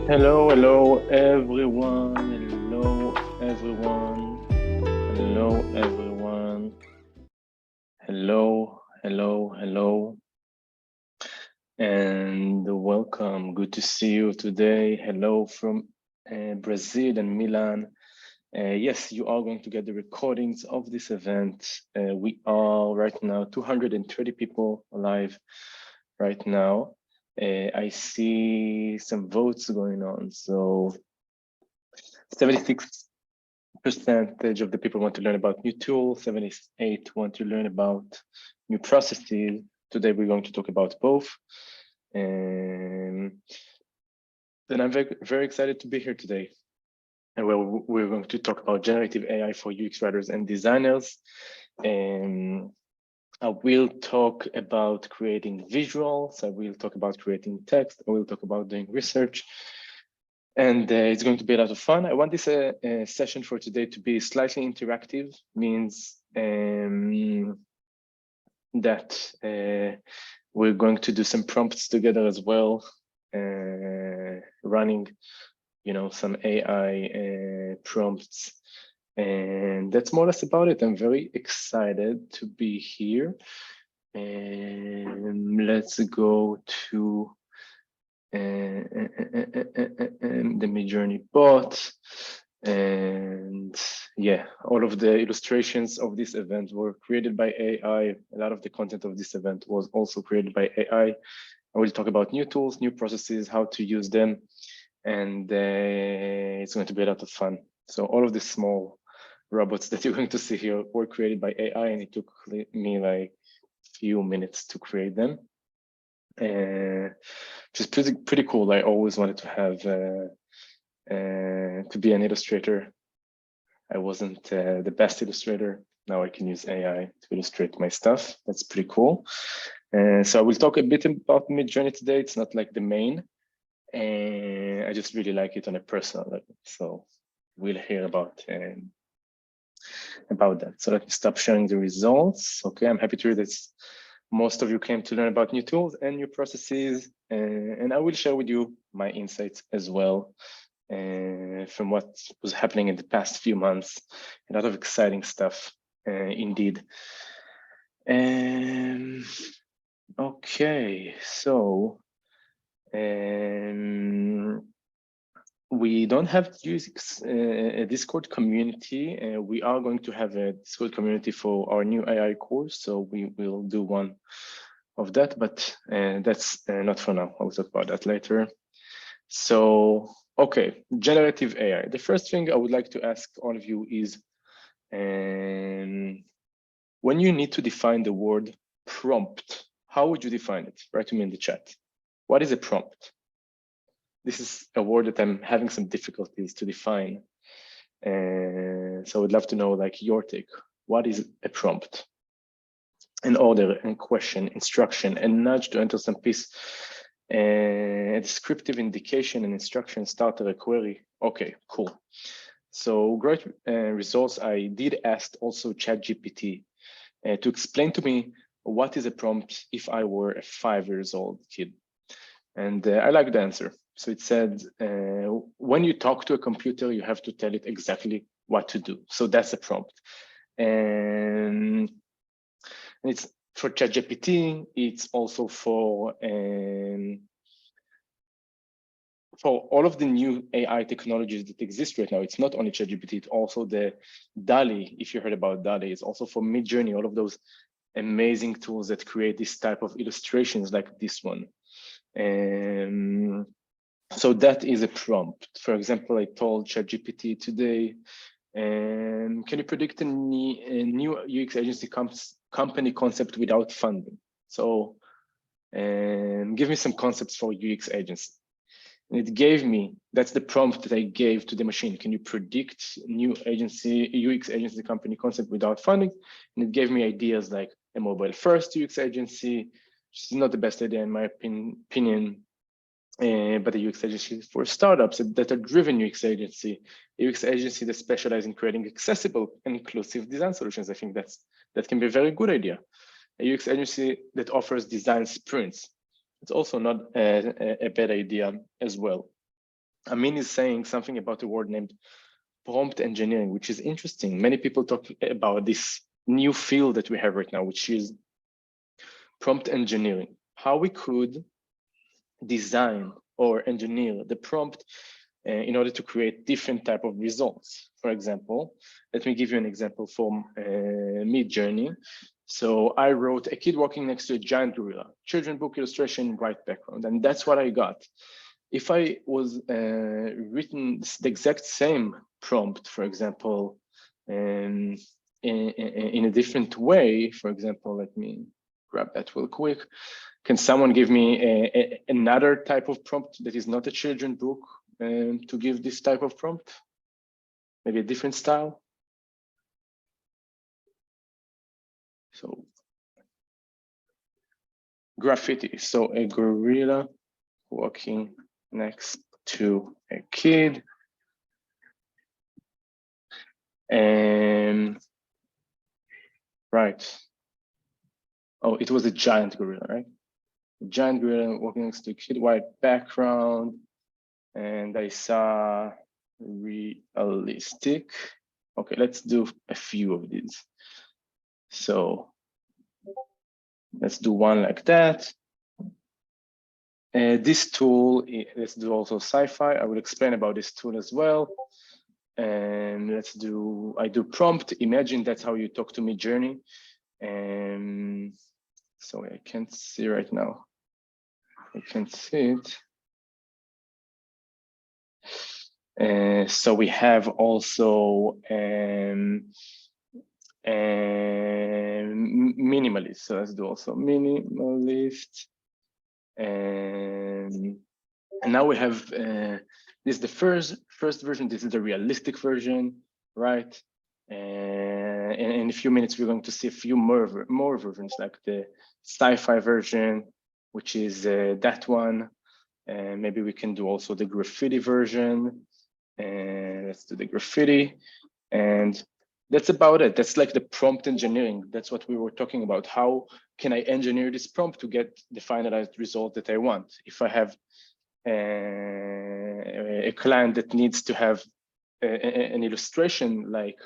Hello, hello everyone. Hello everyone. Hello everyone. Hello, hello, hello. And welcome. Good to see you today. Hello from Brazil and Milan. Yes, you are going to get the recordings of this event. We are right now 230 people live right now. I see some votes going on. So 76% of the people want to learn about new tools, 78 want to learn about new processes. Today we're going to talk about both. And then I'm very, very excited to be here today. And we're going to talk about generative AI for UX writers and designers. And I will talk about creating visuals. I will talk about creating text. I will talk about doing research. And it's going to be a lot of fun. I want this session for today to be slightly interactive, means that we're going to do some prompts together as well, running, some AI prompts. And that's more or less about it. I'm very excited to be here. And let's go to the Midjourney bot. And yeah, all of the illustrations of this event were created by AI. A lot of the content of this event was also created by AI. I will talk about new tools, new processes, how to use them, and it's going to be a lot of fun. So all of the small robots that you're going to see here were created by AI, and it took me like a few minutes to create them. Which is pretty cool. I always wanted to have to be an illustrator. I wasn't the best illustrator. Now I can use AI to illustrate my stuff. That's pretty cool. So I will talk a bit about Midjourney today. It's not like the main. I just really like it on a personal level. So we'll hear about that. So let me stop sharing the results. Okay, I'm happy to hear that most of you came to learn about new tools and new processes, and I will share with you my insights as well from what was happening in the past few months. A lot of exciting stuff, indeed. Okay, so we don't have a Discord community. We are going to have a Discord community for our new AI course, so we will do one of that, but that's not for now. I'll talk about that later. So, okay, generative AI. The first thing I would like to ask all of you is, when you need to define the word prompt, how would you define it? Write to me in the chat. What is a prompt? This is a word that I'm having some difficulties to define. So I would love to know like your take. What is a prompt? An order and question, instruction, and nudge to enter some piece, a descriptive indication and instruction starter a query. Okay, cool. So great results. I did ask also ChatGPT to explain to me what is a prompt if I were a 5 years old kid. And I like the answer. So it said, when you talk to a computer, you have to tell it exactly what to do. So that's a prompt. And it's for ChatGPT. It's also for all of the new AI technologies that exist right now. It's not only ChatGPT, it's also the DALL-E. If you heard about DALL-E, it's also for Midjourney, all of those amazing tools that create this type of illustrations like this one. So that is a prompt. For example, I told ChatGPT today, can you predict a new UX agency company concept without funding? So give me some concepts for UX agency. And it gave me, that's the prompt that I gave to the machine. Can you predict new UX agency company concept without funding? And it gave me ideas like a mobile first UX agency, which is not the best idea in my opinion, but a UX agency for startups, a data-driven UX agency, a UX agency that specializes in creating accessible and inclusive design solutions. I think that can be a very good idea. A UX agency that offers design sprints. It's also not a bad idea as well. Amin is saying something about a word named prompt engineering, which is interesting. Many people talk about this new field that we have right now, which is prompt engineering. How we could design or engineer the prompt in order to create different type of results. For example, let me give you an example from Midjourney. So I wrote a kid walking next to a giant gorilla, children book illustration, white background, and that's what I got. If I was written the exact same prompt, for example, in a different way, for example, let me grab that real quick. Can someone give me another type of prompt that is not a children book to give this type of prompt? Maybe a different style? So graffiti. So a gorilla walking next to a kid. And right. Oh, it was a giant gorilla, right? A giant gorilla walking next to a kid, white background. And I saw realistic. Okay, let's do a few of these. So let's do one like that. This tool, let's do also sci-fi. I will explain about this tool as well. And I do prompt. Imagine that's how you talk to Midjourney. Sorry, I can't see right now. I can't see it. So we have also minimalist. So let's do also minimalist. And now we have this is the first version. This is the realistic version, right? And in a few minutes, we're going to see a few more versions, like the sci-fi version, which is that one. And maybe we can do also the graffiti version. And let's do the graffiti. And that's about it. That's like the prompt engineering. That's what we were talking about, how can I engineer this prompt to get the finalized result that I want? If I have a client that needs to have an illustration like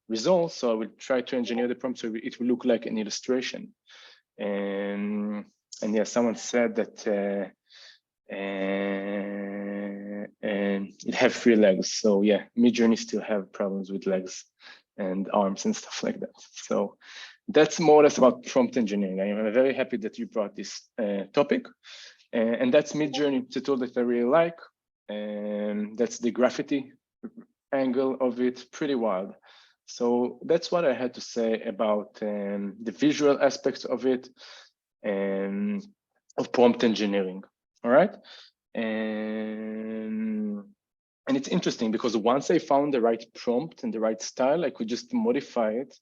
result, so I will try to engineer the prompt so it will look like an illustration. And yeah, someone said that and it have 3 legs. So yeah, Midjourney still have problems with legs and arms and stuff like that. So that's more or less about prompt engineering. I am very happy that you brought this topic. And that's Midjourney. It's a tool that I really like. And that's the graffiti angle of it, pretty wild. So that's what I had to say about the visual aspects of it and of prompt engineering. All right. And it's interesting because once I found the right prompt and the right style, I could just modify it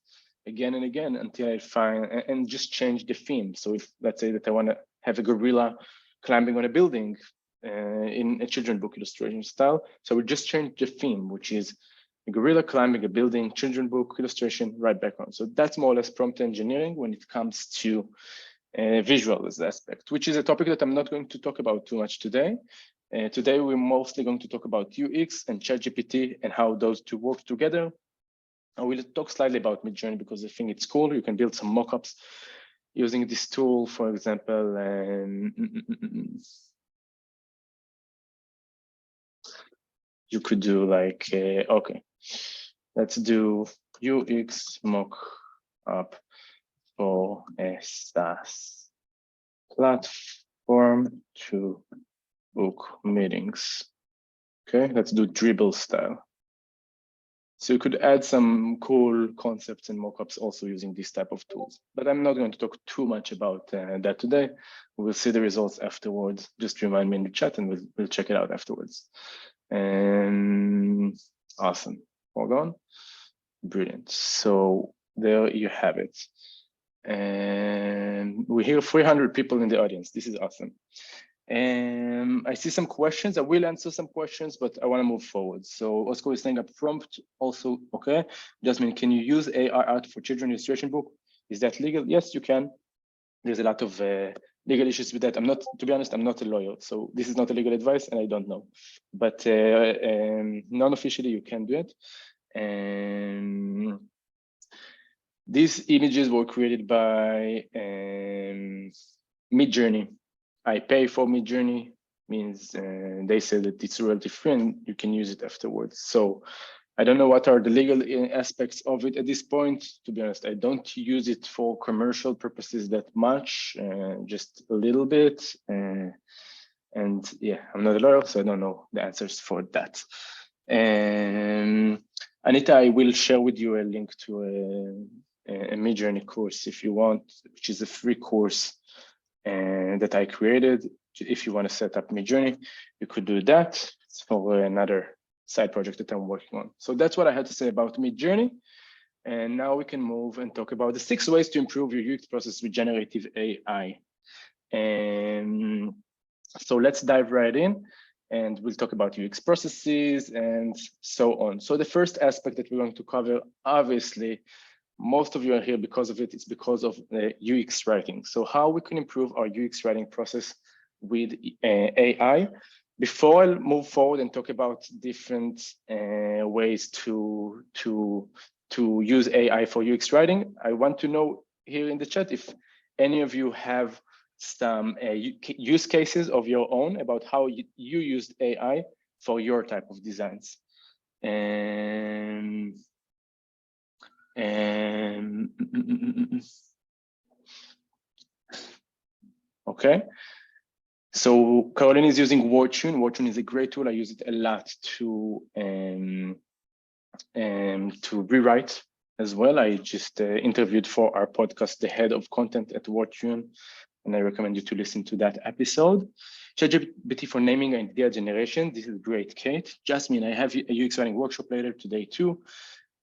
again and again until I find and just change the theme. So if let's say that I want to have a gorilla climbing on a building in a children's book illustration style, so we just change the theme, which is a gorilla climbing a building, children's book illustration, right background. So that's more or less prompt engineering when it comes to visual aspect, which is a topic that I'm not going to talk about too much today. Today, we're mostly going to talk about UX and ChatGPT and how those two work together. I will talk slightly about Midjourney because I think it's cool. You can build some mockups using this tool, for example. You could do like, okay, let's do UX mockup for a SaaS platform to book meetings. Okay, let's do dribble style. So you could add some cool concepts and mockups also using this type of tools. But I'm not going to talk too much about that today. We'll see the results afterwards. Just remind me in the chat and we'll check it out afterwards. And awesome. Hold on. Brilliant. So there you have it. And we hear 300 people in the audience. This is awesome. And I see some questions. I will answer some questions, but I want to move forward. So Oscar is saying a prompt also, okay. Jasmine, can you use AI art for children illustration book? Is that legal? Yes, you can. There's a lot of legal issues with that. I'm not, to be honest, I'm not a lawyer. So this is not a legal advice and I don't know. But non-officially, you can do it. And these images were created by Midjourney. I pay for Midjourney, means they say that it's royalty free and you can use it afterwards. So I don't know what are the legal aspects of it at this point. To be honest, I don't use it for commercial purposes that much, just a little bit. And yeah, I'm not a lawyer, so I don't know the answers for that. And Anita, I will share with you a link to a Midjourney course if you want, which is a free course that I created. If you want to set up Midjourney, you could do that. It's for another side project that I'm working on. So that's what I had to say about Midjourney. And now we can move and talk about the 6 ways to improve your UX process with generative AI. And so let's dive right in and we'll talk about UX processes and so on. So the first aspect that we're going to cover, obviously, most of you are here because of it. It's because of UX writing. So how we can improve our UX writing process with AI. Before I move forward and talk about different ways to use AI for UX writing, I want to know here in the chat if any of you have some use cases of your own about how you used AI for your type of designs. Okay. So Caroline is using WordTune. WordTune is a great tool. I use it a lot to rewrite as well. I just interviewed for our podcast the head of content at WordTune, and I recommend you to listen to that episode. ChatGPT for naming and idea generation. This is great, Kate. Jasmine, I have a UX writing workshop later today too.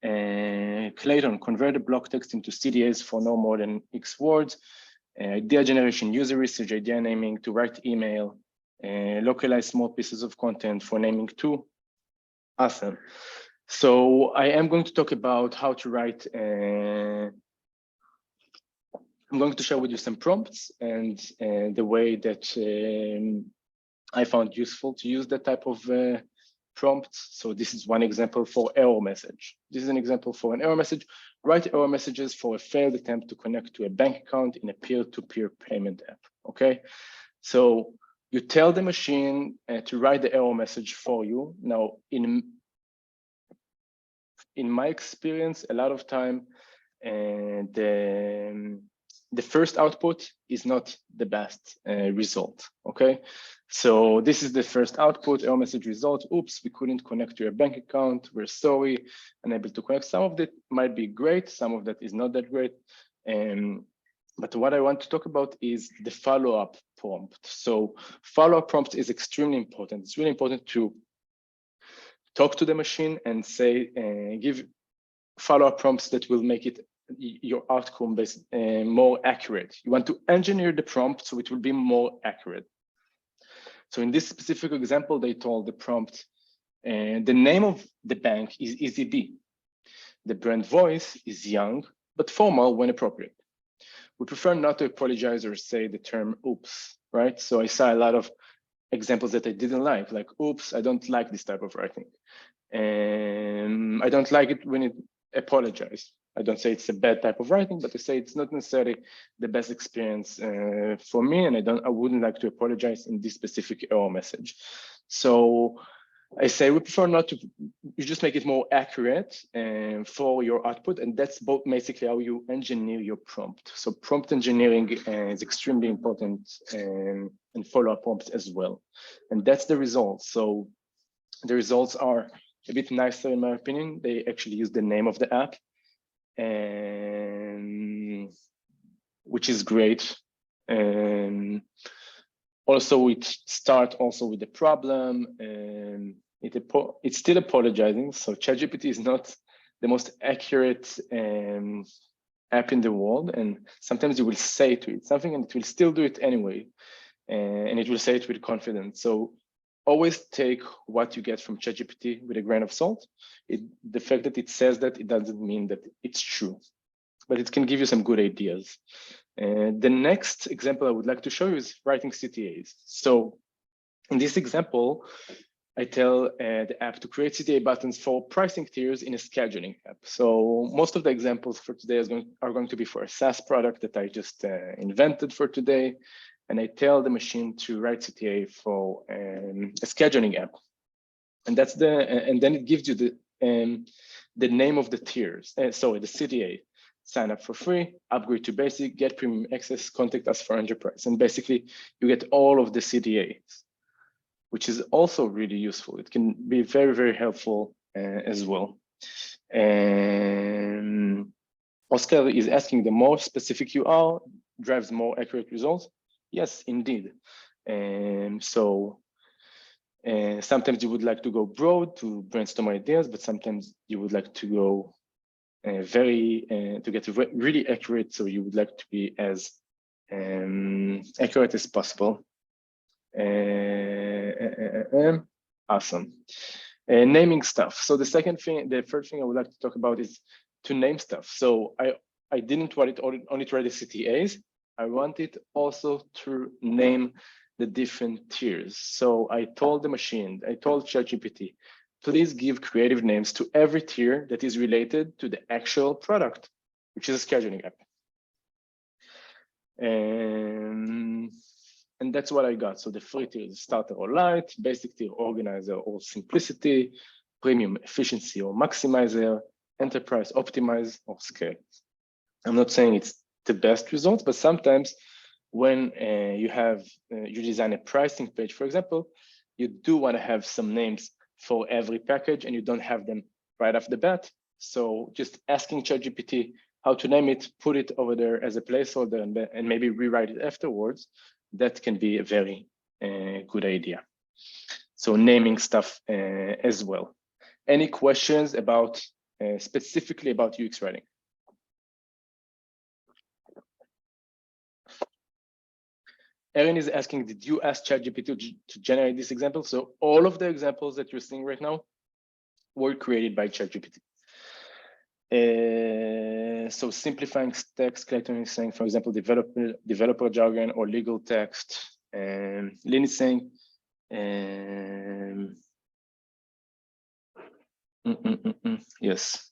Clayton, convert the block text into CDAs for no more than X words. Idea generation, user research, idea naming to write email, localize small pieces of content for naming too. Awesome. So I am going to talk about how to write I'm going to share with you some prompts and the way that I found useful to use that type of prompts. So this is one example for error message. This is an example for an error message. Write error messages for a failed attempt to connect to a bank account in a peer-to-peer payment app, okay? So you tell the machine to write the error message for you. Now, in my experience, a lot of time, the first output is not the best result, okay? So this is the first output, error message result. Oops, we couldn't connect to your bank account. We're sorry, unable to connect. Some of that might be great, some of that is not that great. But what I want to talk about is the follow-up prompt. So follow-up prompt is extremely important. It's really important to talk to the machine and say, give follow-up prompts that will make it your outcome based more accurate. You want to engineer the prompt so it will be more accurate. So in this specific example, they told the prompt, the name of the bank is EasyB. The brand voice is young, but formal when appropriate. We prefer not to apologize or say the term oops, right? So I saw a lot of examples that I didn't like oops, I don't like this type of writing. I don't like it when it apologize. I don't say it's a bad type of writing, but I say it's not necessarily the best experience for me, and I wouldn't like to apologize in this specific error message. So I say we prefer not to. You just make it more accurate for your output, and that's both basically how you engineer your prompt. So prompt engineering is extremely important, and follow-up prompts as well. And that's the results. So the results are a bit nicer in my opinion. They actually use the name of the app, and which is great. Also, it starts also with the problem, and it's still apologizing. So ChatGPT is not the most accurate app in the world, and sometimes you will say to it something, and it will still do it anyway, and it will say it with confidence. So always take what you get from ChatGPT with a grain of salt. The fact that it says that, it doesn't mean that it's true, but it can give you some good ideas. The next example I would like to show you is writing CTAs. So in this example, I tell the app to create CTA buttons for pricing tiers in a scheduling app. So most of the examples for today are going to be for a SaaS product that I just invented for today. And I tell the machine to write CTA for a scheduling app. And that's and then it gives you the name of the tiers. Sorry, the CTA. Sign up for free, upgrade to basic, get premium access, contact us for enterprise. And basically you get all of the CTAs, which is also really useful. It can be very, very helpful as well. And Oscar is asking, the more specific you are, drives more accurate results. Yes, indeed. So sometimes you would like to go broad to brainstorm ideas, but sometimes you would like to go to get really accurate. So you would like to be as accurate as possible. Awesome. Naming stuff. So the first thing I would like to talk about is to name stuff. So I didn't want it only to write the CTAs. I wanted also to name the different tiers. So I told ChatGPT, please give creative names to every tier that is related to the actual product, which is a scheduling app. And that's what I got. So the free tier is starter or light, basic tier, organizer or simplicity, premium, efficiency or maximizer, enterprise, optimize or scale. I'm not saying it's the best results, but sometimes when you design a pricing page, for example, you do want to have some names for every package and you don't have them right off the bat. So just asking ChatGPT how to name it, put it over there as a placeholder and maybe rewrite it afterwards, that can be a very good idea. So naming stuff as well. Any questions about specifically about UX writing? Erin is asking, did you ask ChatGPT to generate this example? So all of the examples that you're seeing right now were created by ChatGPT. So simplifying text, collecting saying, for example, developer jargon or legal text, and Lynn is saying, yes.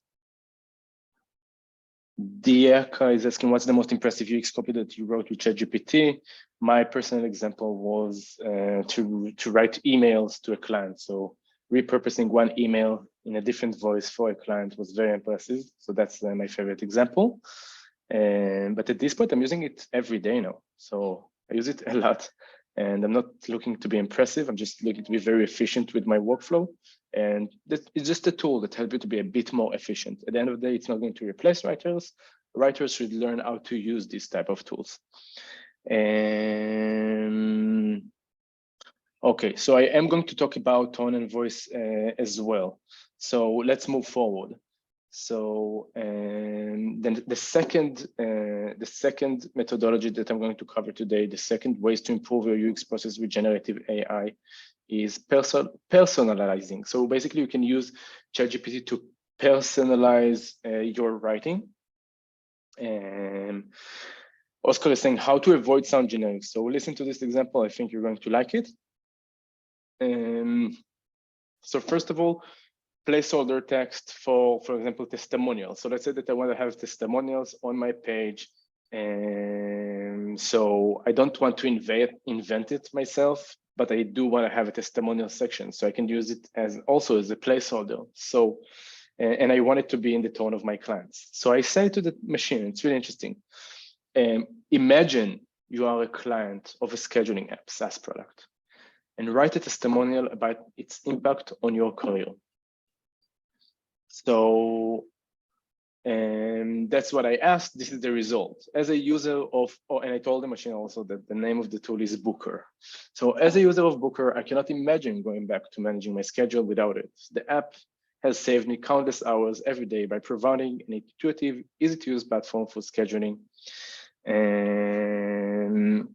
Diaka is asking, what's the most impressive UX copy that you wrote with ChatGPT? My personal example was to write emails to a client. So repurposing one email in a different voice for a client was very impressive. So that's my favorite example. But at this point, I'm using it every day now. So I use it a lot. And I'm not looking to be impressive. I'm just looking to be very efficient with my workflow. And it's just a tool that helps you to be a bit more efficient. At the end of the day, it's not going to replace writers. Writers should learn how to use these type of tools. Okay, so I am going to talk about tone and voice as well. So let's move forward. So then the second methodology that I'm going to cover today, the second ways to improve your UX process with generative AI is personalizing. So basically you can use ChatGPT to personalize your writing. Oscar is saying how to avoid sound generic. So listen to this example. I think you're going to like it. So first of all, placeholder text for example, testimonials. So let's say that I want to have testimonials on my page. And so I don't want to invent it myself, but I do want to have a testimonial section. So I can use it as also as a placeholder. So, and I want it to be in the tone of my clients. So I say to the machine, it's really interesting. Imagine you are a client of a scheduling app, SaaS product, and write a testimonial about its impact on your career. So that's what I asked. This is the result. As a user of, and I told the machine also that the name of the tool is Booker. So as a user of Booker, I cannot imagine going back to managing my schedule without it. The app has saved me countless hours every day by providing an intuitive, easy-to-use platform for scheduling and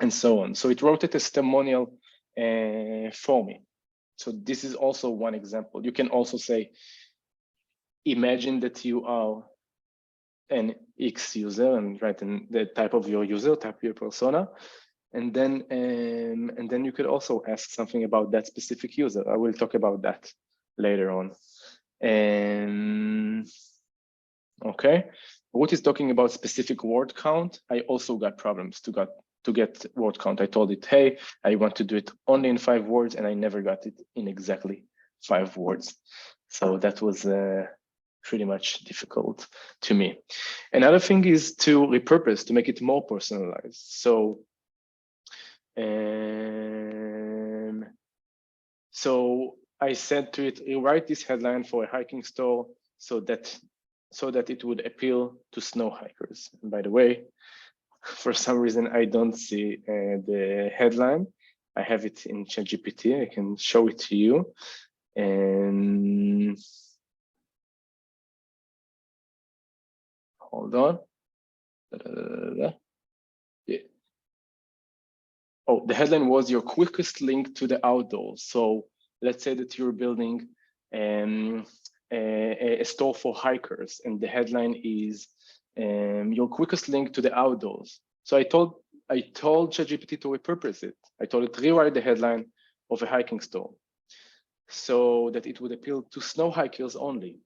so on. So it wrote a testimonial for me. So this is also one example. You can also say, imagine that you are an X user and write in the type of your user, type of your persona, and then you could also ask something about that specific user. I will talk about that later on. Okay, what is talking about specific word count? I also got problems to get word count. I told it, hey, I want to do it only in 5 words, and I never got it in exactly 5 words. So that was pretty much difficult to me. Another thing is to repurpose, to make it more personalized. So, so I said to it, rewrite this headline for a hiking store so that it would appeal to snow hikers. And by the way, for some reason, I don't see the headline. I have it in ChatGPT. I can show it to you. And hold on. Yeah. Oh, the headline was your quickest link to the outdoors. So let's say that you're building a store for hikers, and the headline is your quickest link to the outdoors. So I told ChatGPT to repurpose it. I told it to rewrite the headline of a hiking store so that it would appeal to snow hikers only.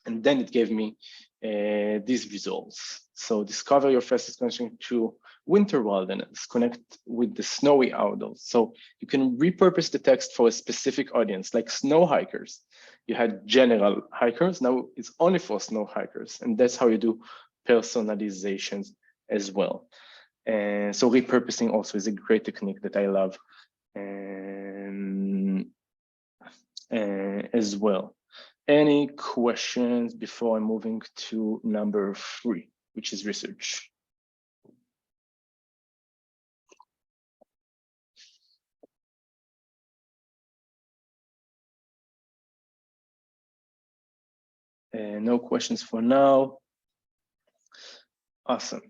And then it gave me these results. So discover your fastest connection to winter wilderness, connect with the snowy outdoors. So you can repurpose the text for a specific audience, like snow hikers. You had general hikers, now it's only for snow hikers. And that's how you do personalizations as well. And so repurposing also is a great technique that I love as well. Any questions before I'm moving to number 3, which is research? No questions for now. Awesome.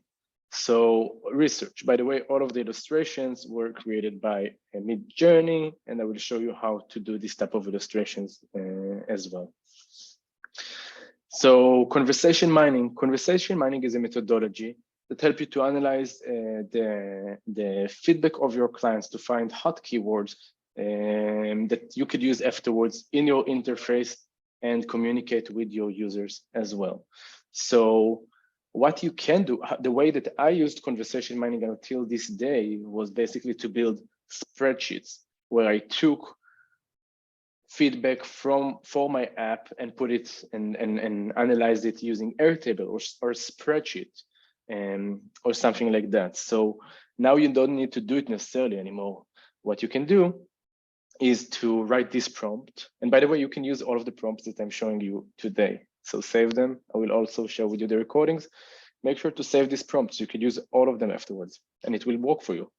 So research, by the way, all of the illustrations were created by Midjourney, and I will show you how to do this type of illustrations as well. So conversation mining is a methodology that helps you to analyze the feedback of your clients to find hot keywords that you could use afterwards in your interface and communicate with your users as well. So what you can do, the way that I used conversation mining until this day was basically to build spreadsheets where I took feedback for my app and put it and analyzed it using Airtable or spreadsheet or something like that. So now you don't need to do it necessarily anymore. What you can do is to write this prompt. And by the way, you can use all of the prompts that I'm showing you today. So save them. I will also share with you the recordings. Make sure to save these prompts. You can use all of them afterwards and it will work for you.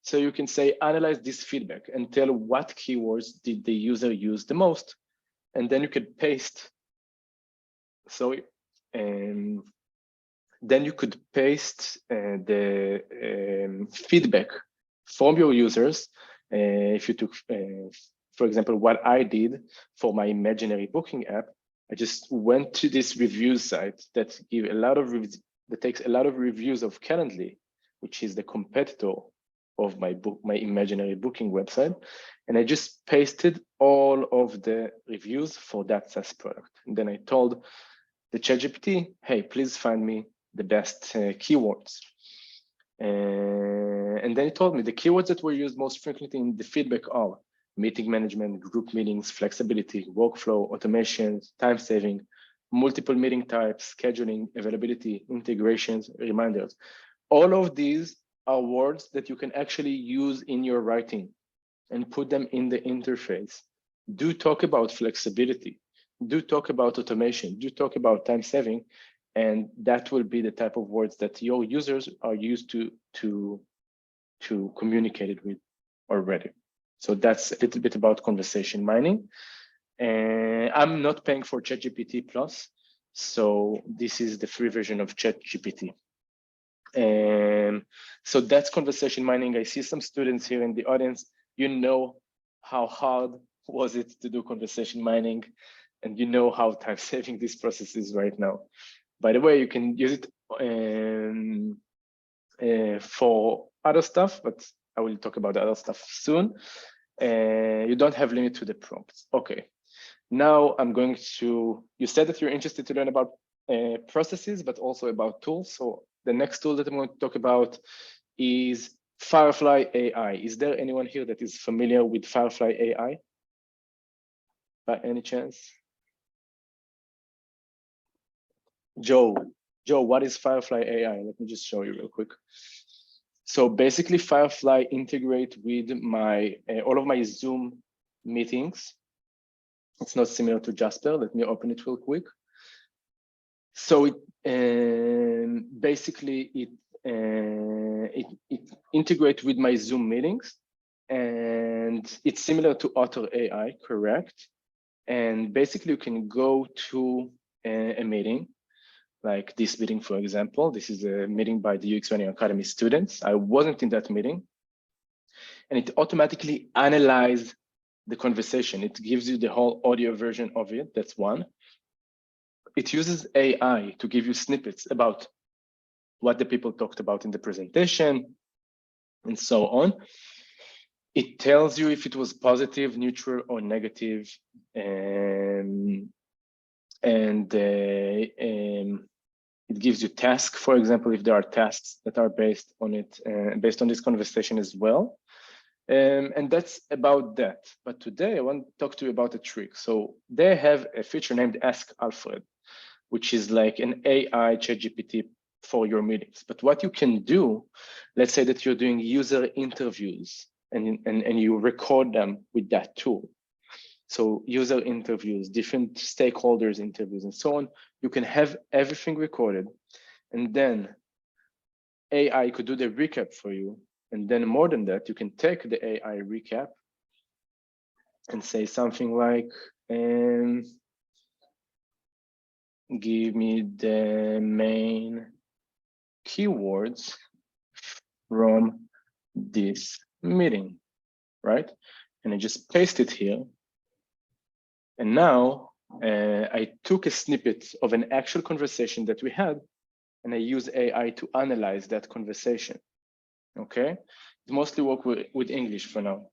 So you can say, analyze this feedback and tell what keywords did the user use the most. And then you could paste. So then you could paste the feedback from your users. If you took, for example, what I did for my imaginary booking app, I just went to this review site that give a lot of that takes a lot of reviews of Calendly, which is the competitor of my imaginary booking website, and I just pasted all of the reviews for that SaaS product. And then I told the ChatGPT, hey, please find me the best keywords. And then it told me the keywords that were used most frequently in the feedback are meeting management, group meetings, flexibility, workflow, automation, time saving, multiple meeting types, scheduling, availability, integrations, reminders. All of these are words that you can actually use in your writing and put them in the interface. Do talk about flexibility, do talk about automation, do talk about time saving, and that will be the type of words that your users are used to communicate it with already. So that's a little bit about conversation mining. I'm not paying for ChatGPT Plus, so this is the free version of ChatGPT. So that's conversation mining. I see some students here in the audience. You know how hard was it to do conversation mining, and you know how time saving this process is right now. By the way, you can use it for other stuff, but I will talk about the other stuff soon. You don't have limit to the prompts. Okay, now I'm going to, you said that you're interested to learn about processes, but also about tools. So the next tool that I'm going to talk about is Firefly AI. Is there anyone here that is familiar with Firefly AI by any chance? Joe, what is Firefly AI? Let me just show you real quick. So basically Firefly integrate with my all of my Zoom meetings. It's not similar to Jasper. Let me open it real quick. So it basically it integrates with my Zoom meetings, and it's similar to Otter AI, correct? And basically you can go to a meeting, like this meeting, for example. This is a meeting by the UX Running Academy students. I wasn't in that meeting, and it automatically analyzes the conversation. It gives you the whole audio version of it. That's one. It uses AI to give you snippets about what the people talked about in the presentation and so on. It tells you if it was positive, neutral, or negative. It gives you tasks, for example, if there are tasks that are based on it, based on this conversation as well. And that's about that. But today I want to talk to you about a trick. So they have a feature named Ask Alfred, which is like an AI ChatGPT for your meetings. But what you can do, let's say that you're doing user interviews and you record them with that tool. So user interviews, different stakeholders interviews, and so on. You can have everything recorded, and then AI could do the recap for you. And then more than that, you can take the AI recap and say something like, give me the main keywords from this meeting, right? And I just paste it here. And now I took a snippet of an actual conversation that we had, and I use AI to analyze that conversation. Okay, it mostly work with English for now.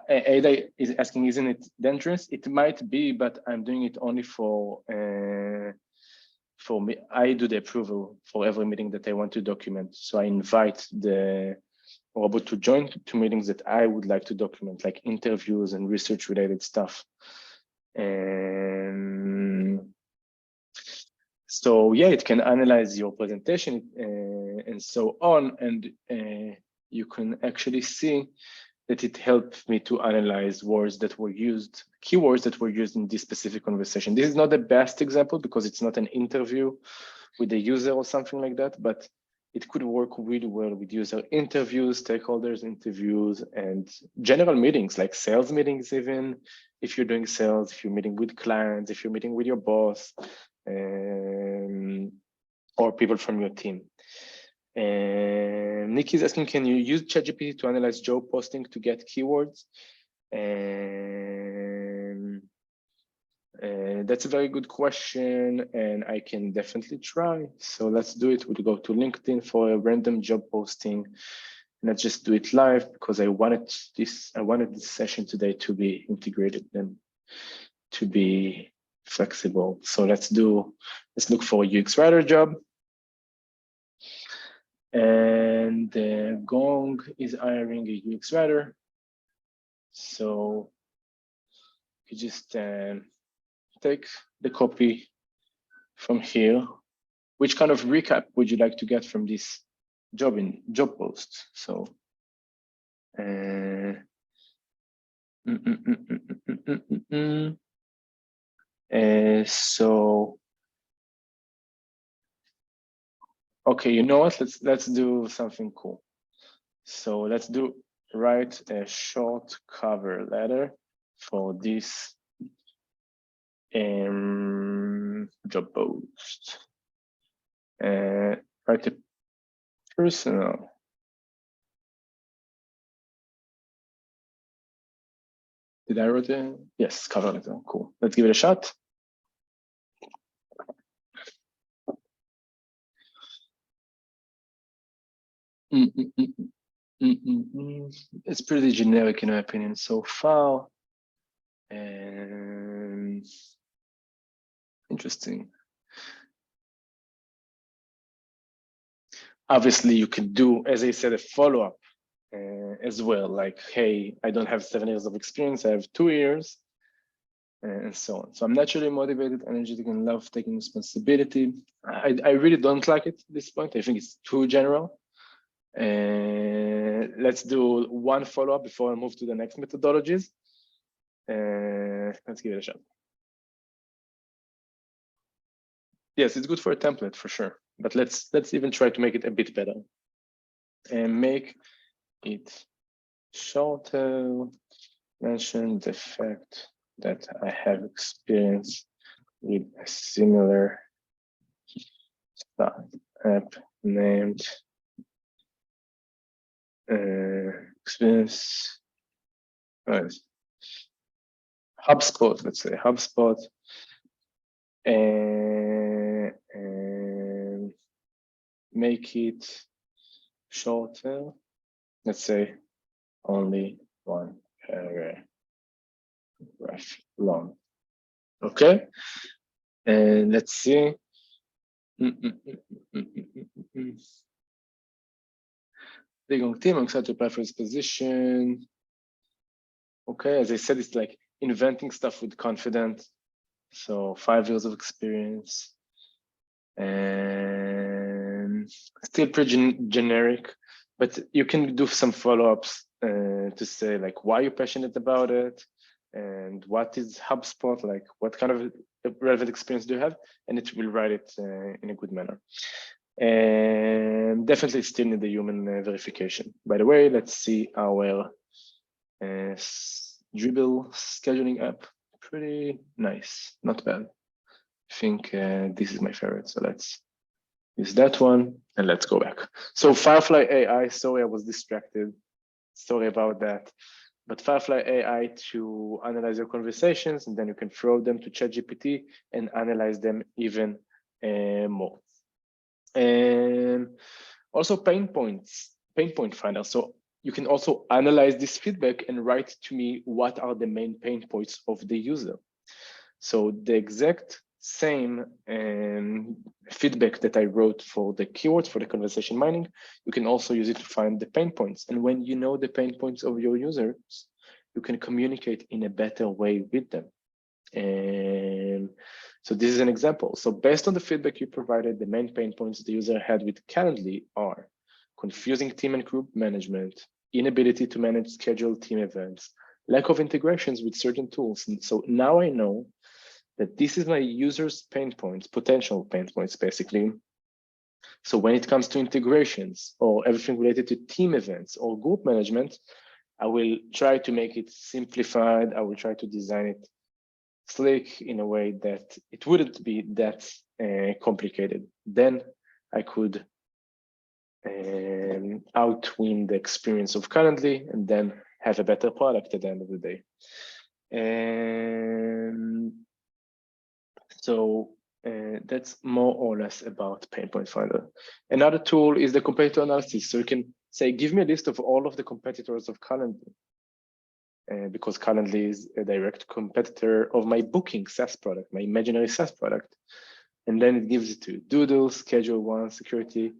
Ada is asking, isn't it dangerous? It might be, but I'm doing it only for me. I do the approval for every meeting that I want to document. So I invite the robot to join to meetings that I would like to document, like interviews and research related stuff. So yeah, it can analyze your presentation and so on, and you can actually see that it helped me to analyze words that were used, keywords that were used in this specific conversation. This is not the best example because it's not an interview with a user or something like that, but it could work really well with user interviews, stakeholders interviews, and general meetings like sales meetings even. If you're doing sales, if you're meeting with clients, if you're meeting with your boss, or people from your team. And Nikki is asking, can you use ChatGPT to analyze job posting to get keywords? That's a very good question, and I can definitely try. So let's do it. We'll go to LinkedIn for a random job posting. Let's just do it live because I wanted this session today to be integrated and to be flexible. So let's look for a UX writer job. And Gong is hiring a UX writer. So you just take the copy from here. Which kind of recap would you like to get from this job post? So so okay, you know what? Let's do something cool. So let's write a short cover letter for this job post. Write a personal. Did I write it? Yes, cover letter. Cool. Let's give it a shot. It's pretty generic in my opinion so far. And interesting. Obviously, you can do, as I said, a follow-up as well. Like, hey, I don't have 7 years of experience. I have 2 years, and so on. So I'm naturally motivated, energetic, and love taking responsibility. I really don't like it at this point. I think it's too general. Let's do one follow-up before I move to the next methodologies. Let's give it a shot. Yes, it's good for a template for sure, but let's even try to make it a bit better and make it shorter. Mention the fact that I have experience with a similar app named experience HubSpot, let's say HubSpot, and make it shorter. Let's say only 1 paragraph long. Okay, and let's see. Big on team, I'm excited to apply for this position. Okay, as I said, it's like inventing stuff with confidence. So 5 years of experience, and still pretty generic, but you can do some follow-ups to say like why you're passionate about it and what is HubSpot, like what kind of relevant experience do you have, and it will write it in a good manner. And definitely still need the human verification. By the way, let's see our Dribble scheduling app. Pretty nice, not bad. I think this is my favorite, so let's use that one and let's go back. So Firefly AI, sorry I was distracted. Sorry about that. but Firefly AI to analyze your conversations, and then you can throw them to ChatGPT and analyze them even more. And also pain point finder. So you can also analyze this feedback and write to me what are the main pain points of the user. So the exact same feedback that I wrote for the keywords for the conversation mining, you can also use it to find the pain points. And when you know the pain points of your users, you can communicate in a better way with them. And so this is an example. So based on the feedback you provided, the main pain points the user had with Calendly are confusing team and group management, inability to manage scheduled team events, lack of integrations with certain tools. And so now I know that this is my user's pain points, potential pain points, basically. So when it comes to integrations or everything related to team events or group management, I will try to make it simplified. I will try to design it slick in a way that it wouldn't be that complicated. Then I could outwin the experience of Calendly and then have a better product at the end of the day. So that's more or less about Pain Point Finder. Another tool is the competitor analysis. So you can say, give me a list of all of the competitors of Calendly. Because Calendly is a direct competitor of my booking SaaS product, my imaginary SaaS product. And then it gives it to Doodle, Schedule One, Security,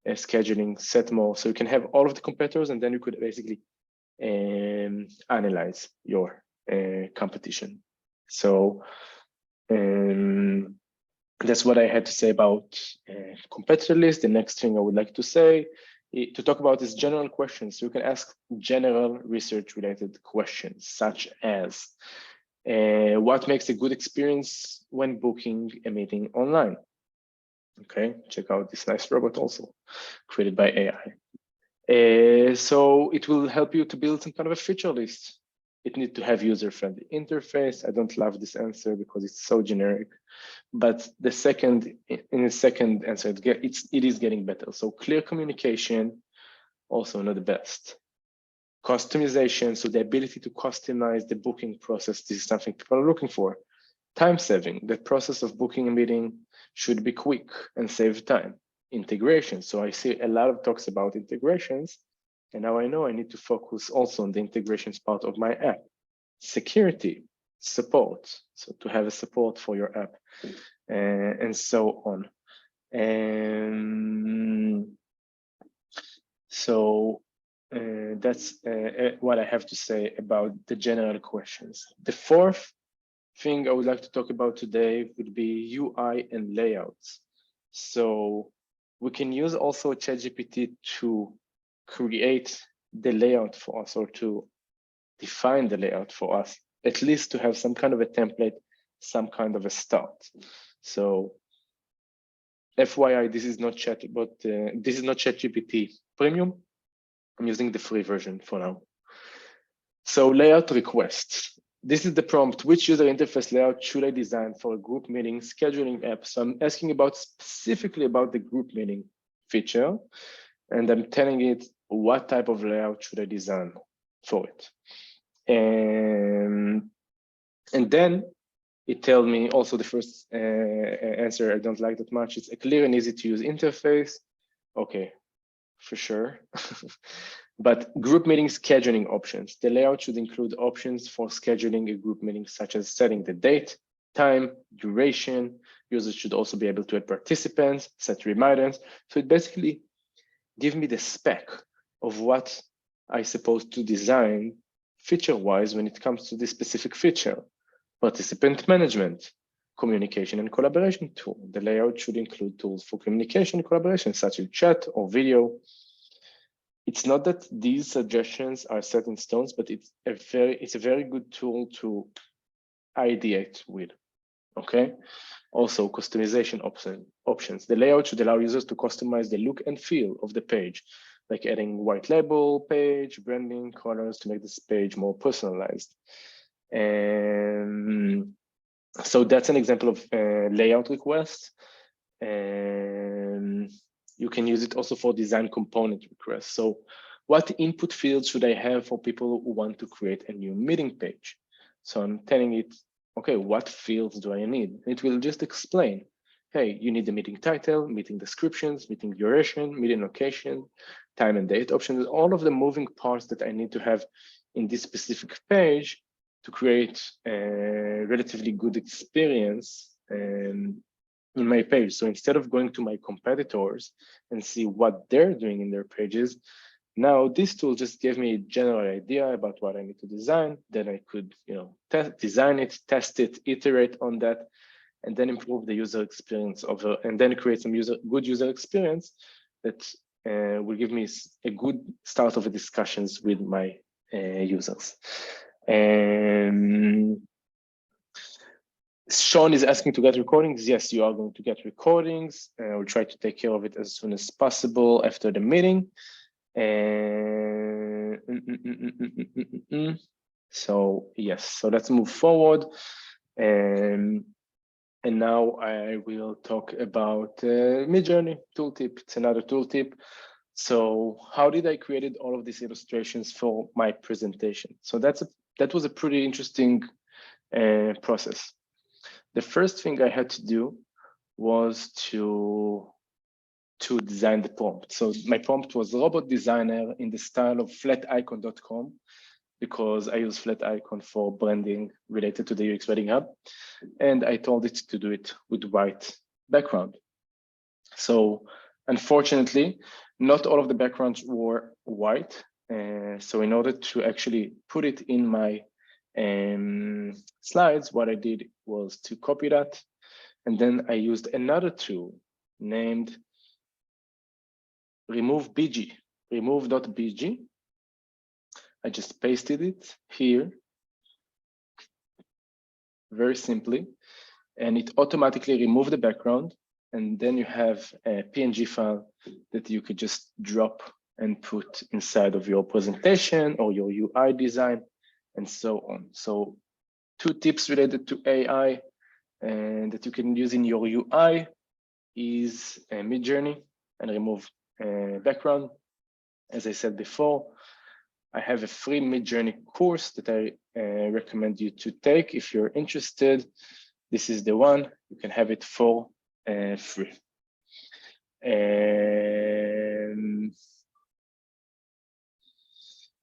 Scheduling, Set More. So you can have all of the competitors, and then you could basically analyze your competition. So that's what I had to say about competitor list. The next thing I would like to say to talk about is general questions. So you can ask general research related questions, such as what makes a good experience when booking a meeting online? Okay, check out this nice robot also created by AI. So it will help you to build some kind of a feature list. It needs to have user-friendly interface. I don't love this answer because it's so generic. But in the second answer, it is getting better. So clear communication, also not the best. Customization, so the ability to customize the booking process. This is something people are looking for. Time saving, the process of booking a meeting should be quick and save time. Integration, so I see a lot of talks about integrations, and now I know I need to focus also on the integrations part of my app. Security, support, so to have a support for your app, and so on. So that's what I have to say about the general questions. The fourth thing I would like to talk about today would be UI and layouts. So we can use also ChatGPT to create the layout for us, or to define the layout for us, at least to have some kind of a template, some kind of a start. So FYI, this is not ChatGPT Premium. I'm using the free version for now. So layout requests. This is the prompt. Which user interface layout should I design for a group meeting scheduling app? So I'm asking specifically about the group meeting feature, and I'm telling it what type of layout should I design for it. And then it tells me also the first answer I don't like that much. It's a clear and easy to use interface. Okay, for sure. But group meeting scheduling options. The layout should include options for scheduling a group meeting, such as setting the date, time, duration. Users should also be able to add participants, set reminders. So it basically gives me the spec of what I supposed to design feature-wise when it comes to this specific feature. Participant management, communication and collaboration tool. The layout should include tools for communication and collaboration, such as chat or video. It's not that these suggestions are set in stones, but it's a very good tool to ideate with. Okay. Also, customization options. The layout should allow users to customize the look and feel of the page, like adding white label page, branding, colors to make this page more personalized. And so that's an example of layout request. And you can use it also for design component requests. So what input fields should I have for people who want to create a new meeting page? So I'm telling it, okay, what fields do I need? It will just explain, hey, you need the meeting title, meeting descriptions, meeting duration, meeting location, time and date options, all of the moving parts that I need to have in this specific page to create a relatively good experience in my page. So instead of going to my competitors and see what they're doing in their pages, now this tool just gave me a general idea about what I need to design. Then I could, design it, test it, iterate on that, and then improve the user experience and then create some good user experience that will give me a good start of the discussions with my users. Sean is asking to get recordings. Yes, you are going to get recordings. We'll try to take care of it as soon as possible after the meeting. So yes, so let's move forward. And now I will talk about Midjourney tooltip. It's another tooltip. So how did I create all of these illustrations for my presentation? So that was a pretty interesting process. The first thing I had to do was to design the prompt. So my prompt was robot designer in the style of flaticon.com, because I use Flaticon for branding related to the UX Writing Hub. And I told it to do it with white background. So unfortunately, not all of the backgrounds were white. So in order to actually put it in my slides, what I did was to copy that. And then I used another tool named remove.bg. I just pasted it here very simply, and it automatically removed the background. And then you have a PNG file that you could just drop and put inside of your presentation or your UI design and so on. So 2 tips related to AI and that you can use in your UI is Midjourney and remove background. As I said before, I have a free Midjourney course that I recommend you to take if you're interested. This is the one. You can have it for free.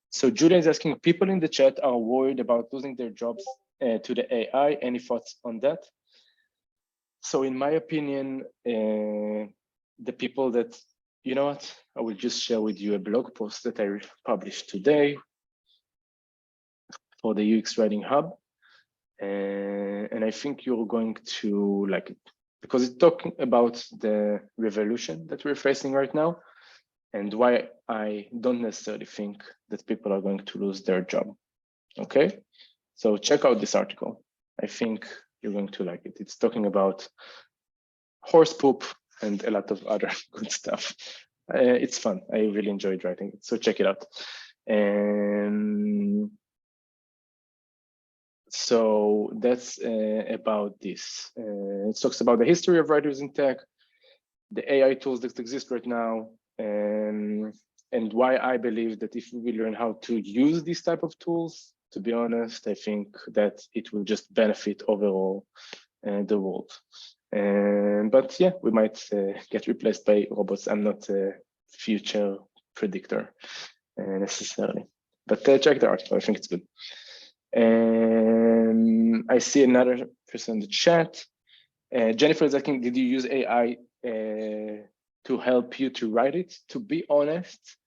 So Julian is asking, people in the chat are worried about losing their jobs to the AI. Any thoughts on that? So in my opinion, the people that, you know what, I will just share with you a blog post that I published today for the UX Writing Hub. And I think you're going to like it because it's talking about the revolution that we're facing right now and why I don't necessarily think that people are going to lose their job. Okay, so check out this article. I think you're going to like it. It's talking about horse poop and a lot of other good stuff. It's fun. I really enjoyed writing it, so check it out. And so that's about this. It talks about the history of writers in tech, the AI tools that exist right now, and why I believe that if we learn how to use these type of tools, to be honest, I think that it will just benefit overall the world. But yeah, we might get replaced by robots. I'm not a future predictor necessarily, but check the article. I think it's good. And I see another person in the chat. Jennifer is asking, did you use AI to help you to write it? To be honest,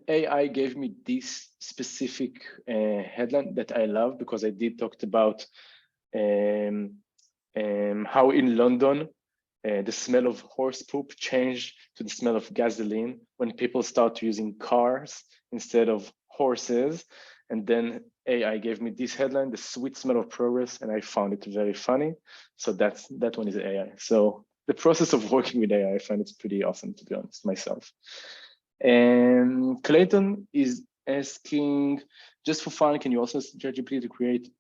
AI gave me this specific headline that I love because I did talked about how in London, the smell of horse poop changed to the smell of gasoline when people start using cars instead of horses. And then AI gave me this headline, the sweet smell of progress, and I found it very funny. So that one is AI. So the process of working with AI, I find it's pretty awesome, to be honest, myself. And Clayton is asking, just for fun, can you also use ChatGPT to create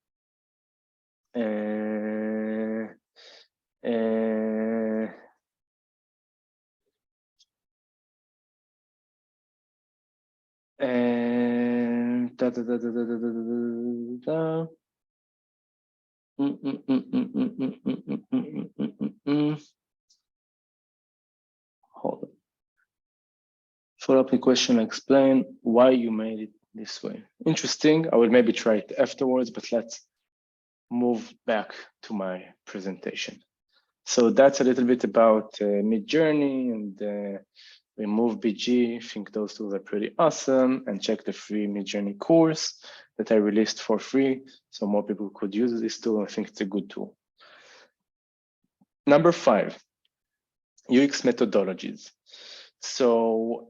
And hold on. Follow-up question, explain why you made it this way. Interesting. I will maybe try it afterwards, but let's move back to my presentation. So that's a little bit about Midjourney and remove BG. I think those tools are pretty awesome, and check the free Midjourney course that I released for free, so more people could use this tool. I think it's a good tool. Number 5, UX methodologies. So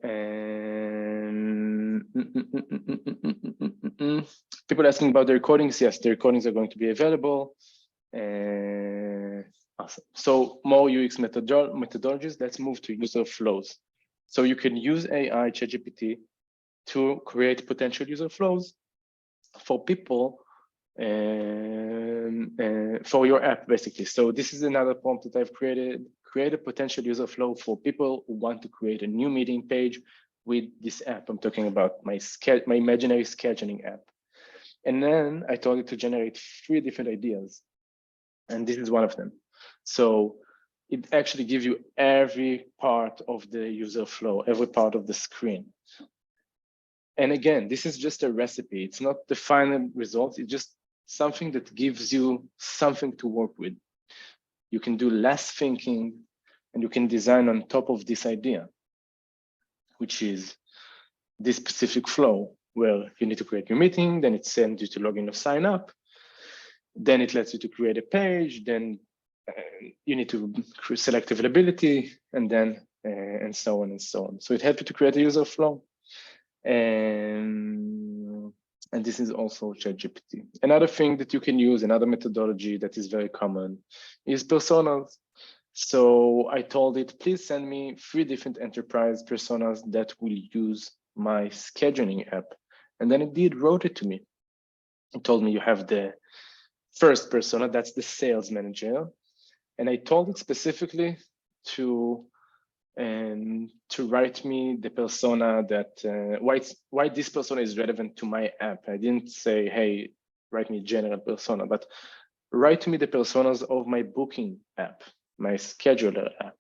people asking about the recordings. Yes, the recordings are going to be available. Awesome. So more UX methodologies. Let's move to user flows. So you can use AI, ChatGPT, to create potential user flows for people for your app, basically. So this is another prompt that I've created. Create a potential user flow for people who want to create a new meeting page with this app. I'm talking about my imaginary scheduling app. And then I told it to generate 3 different ideas. And this is one of them. So it actually gives you every part of the user flow, every part of the screen. And again, this is just a recipe. It's not the final result. It's just something that gives you something to work with. You can do less thinking and you can design on top of this idea, which is this specific flow where you need to create your meeting, then it sends you to log in or sign up. Then it lets you to create a page, then you need to select availability, and then and so on and so on. So it helps you to create a user flow. And this is also ChatGPT. Another thing that you can use, another methodology that is very common, is personas. So I told it, please send me 3 different enterprise personas that will use my scheduling app. And then it wrote it to me. It told me you have the first persona, that's the sales manager. And I told it specifically to write me the persona that why this persona is relevant to my app. I didn't say, hey, write me general persona, but write me the personas of my booking app, my scheduler app.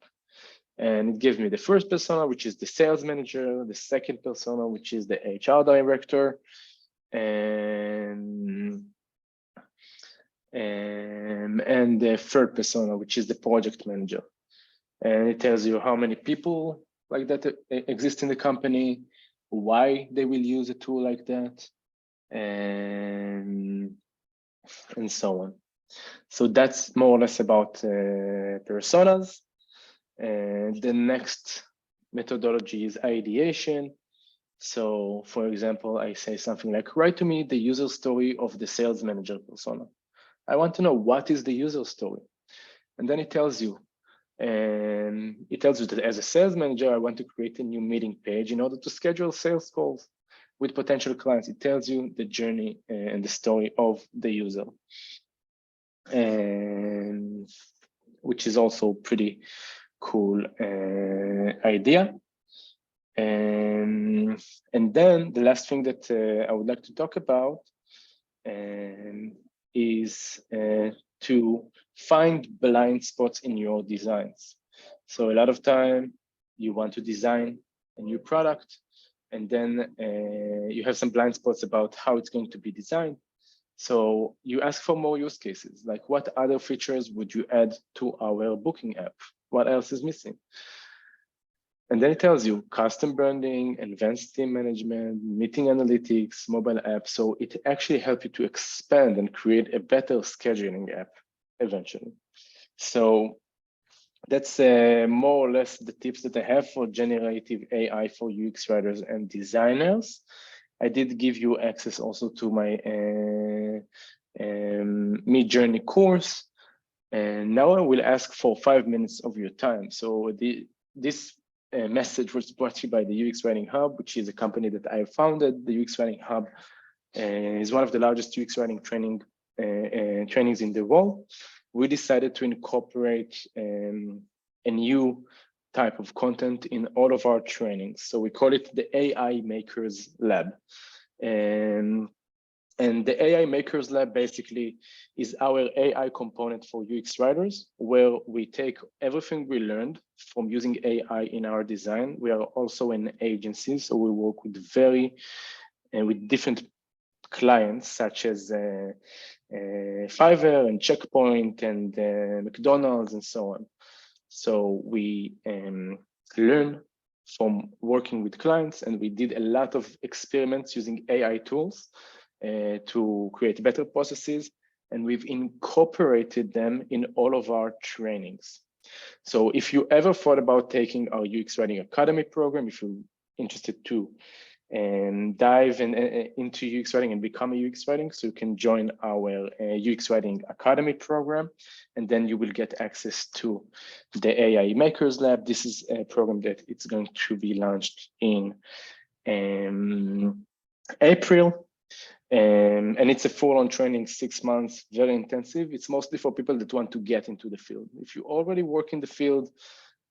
And it gives me the first persona, which is the sales manager, the second persona, which is the HR director, and the third persona, which is the project manager. And it tells you how many people like that exist in the company, why they will use a tool like that, and so on. So that's more or less about personas. And the next methodology is ideation. So for example, I say something like, write to me the user story of the sales manager persona. I want to know what is the user story. And then it tells you, that as a sales manager, I want to create a new meeting page in order to schedule sales calls with potential clients. It tells you the journey and the story of the user, and which is also pretty cool idea. And then the last thing that I would like to talk about is to find blind spots in your designs. So a lot of time you want to design a new product, and then you have some blind spots about how it's going to be designed. So you ask for more use cases, like what other features would you add to our booking app? What else is missing? And then it tells you custom branding, advanced team management, meeting analytics, mobile apps. So it actually helps you to expand and create a better scheduling app eventually. So that's more or less the tips that I have for generative AI for UX writers and designers. I did give you access also to my Midjourney course. And now I will ask for 5 minutes of your time. So this message was brought to you by the UX Writing Hub, which is a company that I founded. The UX Writing Hub is one of the largest UX writing trainings in the world. We decided to incorporate a new type of content in all of our trainings. So we call it the AI Makers Lab. And the AI Makers Lab basically is our AI component for UX writers, where we take everything we learned from using AI in our design. We are also an agency, so we work with with different clients such as Fiverr and Checkpoint and McDonald's and so on. So we learn from working with clients, and we did a lot of experiments using AI tools to create better processes, and we've incorporated them in all of our trainings. So if you ever thought about taking our UX Writing Academy program, if you're interested to dive into UX Writing and become a UX Writing, so you can join our UX Writing Academy program, and then you will get access to the AI Makers Lab. This is a program that it's going to be launched in April. And it's a full-on training, 6 months, very intensive. It's mostly for people that want to get into the field. If you already work in the field,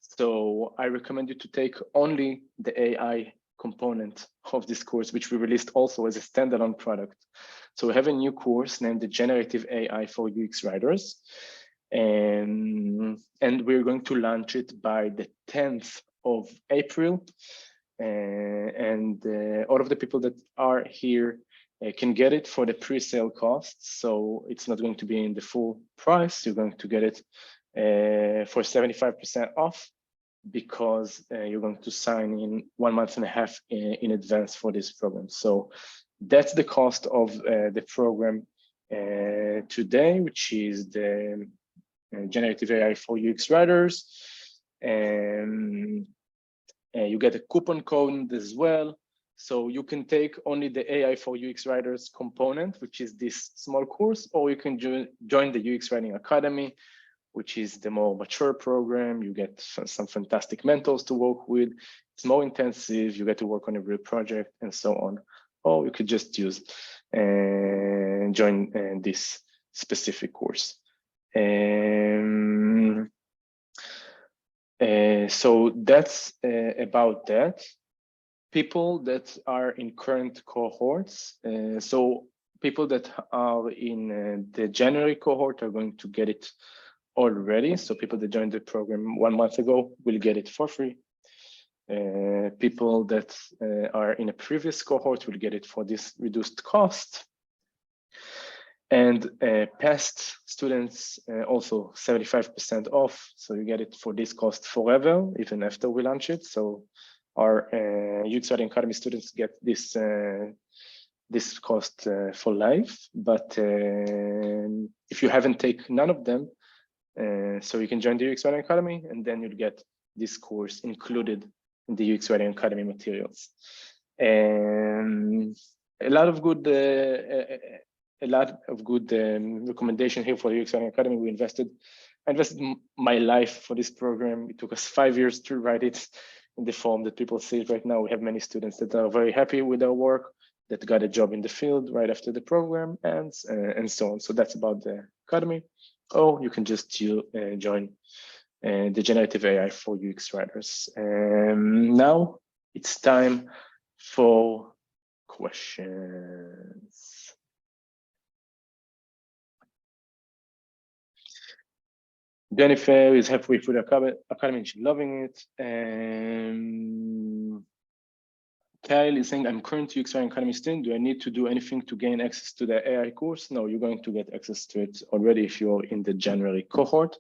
so I recommend you to take only the AI component of this course, which we released also as a standalone product. So we have a new course named the Generative AI for UX Writers. And we're going to launch it by the 10th of April. And all of the people that are here can get it for the pre-sale cost. So it's not going to be in the full price. You're going to get it for 75% off, because you're going to sign in 1.5 months in advance for this program. So that's the cost of the program today, which is the Generative AI for UX Writers. And you get a coupon code as well. So you can take only the AI for UX Writers component, which is this small course, or you can join the UX Writing Academy, which is the more mature program. You get some fantastic mentors to work with. It's more intensive. You get to work on a real project and so on. Or you could just use and join this specific course. So that's about that. People that are in current cohorts, so people that are in the January cohort are going to get it already. So people that joined the program 1 month ago will get it for free. People that are in a previous cohort will get it for this reduced cost. And past students also 75% off. So you get it for this cost forever, even after we launch it. So our UX Writing Academy students get this this cost for life. But if you haven't taken none of them, so you can join the UX Writing Academy, and then you'll get this course included in the UX Writing Academy materials. And a lot of good recommendation here for the UX Writing Academy. I invested my life for this program. It took us 5 years to write it in the form that people see it right now. We have many students that are very happy with their work, that got a job in the field right after the program, and so on. So that's about the academy. Or you can just join the Generative AI for UX Writers. Now it's time for questions. Jennifer is halfway through the academy and she's loving it. Kyle is saying, I'm currently UX Writing Academy student. Do I need to do anything to gain access to the AI course? No, you're going to get access to it already if you're in the January cohort.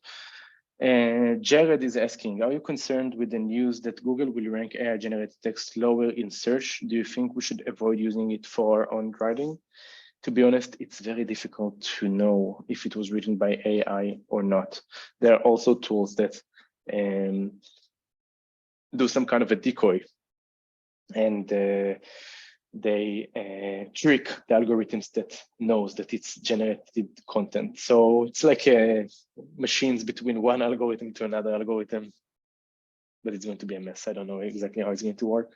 Jared is asking, are you concerned with the news that Google will rank AI generated text lower in search? Do you think we should avoid using it for our own writing? To be honest, it's very difficult to know if it was written by AI or not. There are also tools that do some kind of a decoy, and they trick the algorithms that knows that it's generated content. So it's like machines between one algorithm to another algorithm, but it's going to be a mess. I don't know exactly how it's going to work.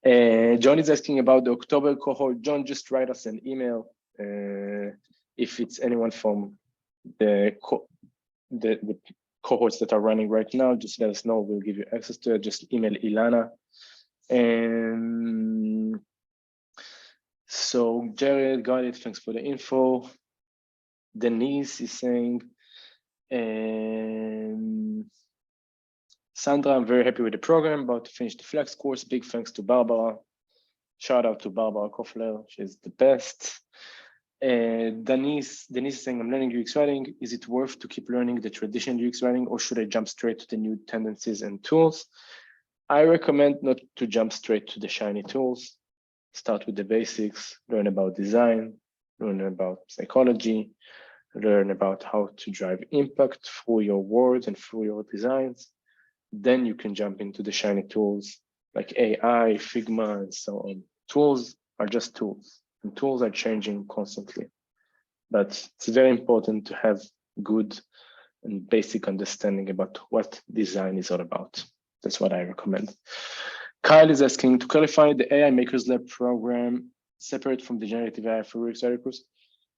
John is asking about the October cohort. John, just write us an email if it's anyone from the cohorts that are running right now, just let us know. We'll give you access to it. Just email Ilana. And so Jared got it. Thanks for the info. Denise is saying, Sandra, I'm very happy with the program. About to finish the Flex course. Big thanks to Barbara. Shout out to Barbara Koffler. She's the best. Denise is saying, I'm learning UX writing. Is it worth to keep learning the traditional UX writing, or should I jump straight to the new tendencies and tools? I recommend not to jump straight to the shiny tools. Start with the basics, learn about design, learn about psychology, learn about how to drive impact through your words and through your designs. Then you can jump into the shiny tools like AI, Figma, and so on. Tools are just tools, and tools are changing constantly. But it's very important to have good and basic understanding about what design is all about. That's what I recommend. Kyle is asking, to clarify, the AI Makers Lab program separate from the Generative AI for UX writer course?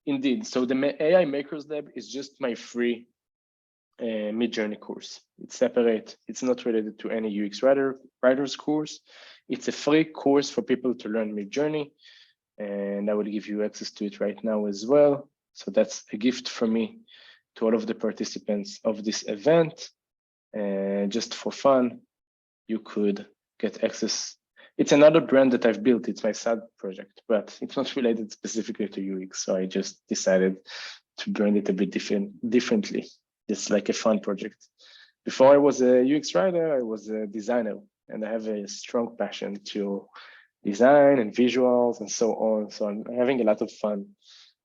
Indeed. So the AI Makers Lab is just my free Mid-Journey course. It's separate. It's not related to any UX writers course. It's a free course for people to learn Mid-Journey, and I will give you access to it right now as well. So that's a gift from me to all of the participants of this event. Just for fun, you could get access. It's another brand that I've built. It's my side project, but it's not related specifically to UX. So I just decided to brand it a bit differently. It's like a fun project. Before I was a UX writer, I was a designer, and I have a strong passion to design and visuals and so on. So I'm having a lot of fun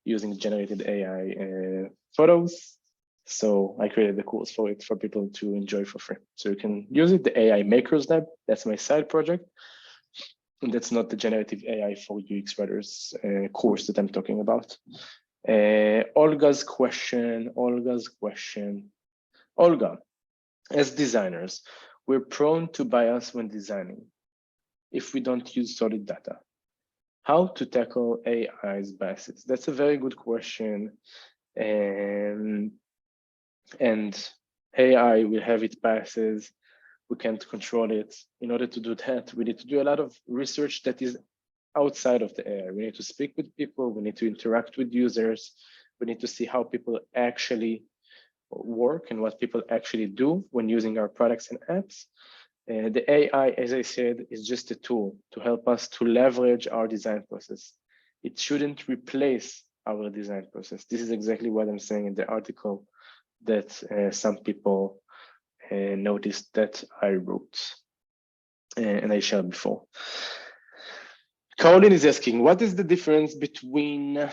using generated AI photos. So I created a course for it for people to enjoy for free. So you can use it, the AI Makers Lab. That's my side project. And that's not the generative AI for UX writers course that I'm talking about. Olga's question. Olga, as designers, we're prone to bias when designing if we don't use solid data. How to tackle AI's biases? That's a very good question. And AI will have its biases. We can't control it. In order to do that, we need to do a lot of research that is outside of the AI. We need to speak with people. We need to interact with users. We need to see how people actually work and what people actually do when using our products and apps. The AI, as I said, is just a tool to help us to leverage our design process. It shouldn't replace our design process. This is exactly what I'm saying in the article that some people noticed that I wrote and I shared before. Caroline is asking, what is the difference between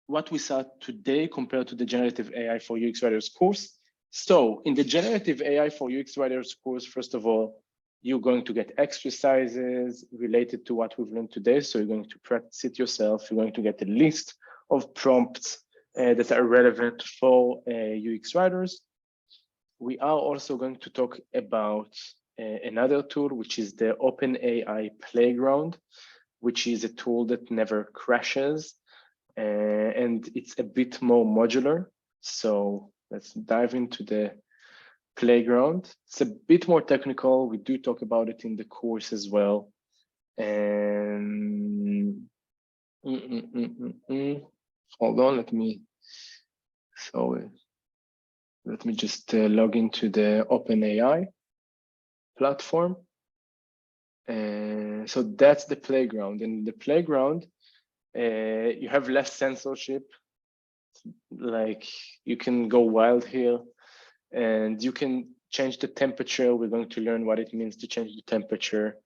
what we saw today compared to the Generative AI for UX Writers course? So in the Generative AI for UX Writers course, first of all, you're going to get exercises related to what we've learned today. So you're going to practice it yourself. You're going to get a list of prompts that are relevant for UX writers. We are also going to talk about another tool, which is the OpenAI Playground, which is a tool that never crashes, and it's a bit more modular. So let's dive into the Playground. It's a bit more technical. We do talk about it in the course as well. And hold on, let me just log into the OpenAI platform. So that's the Playground. And the Playground, you have less censorship. Like you can go wild here and you can change the temperature. We're going to learn what it means to change the temperature.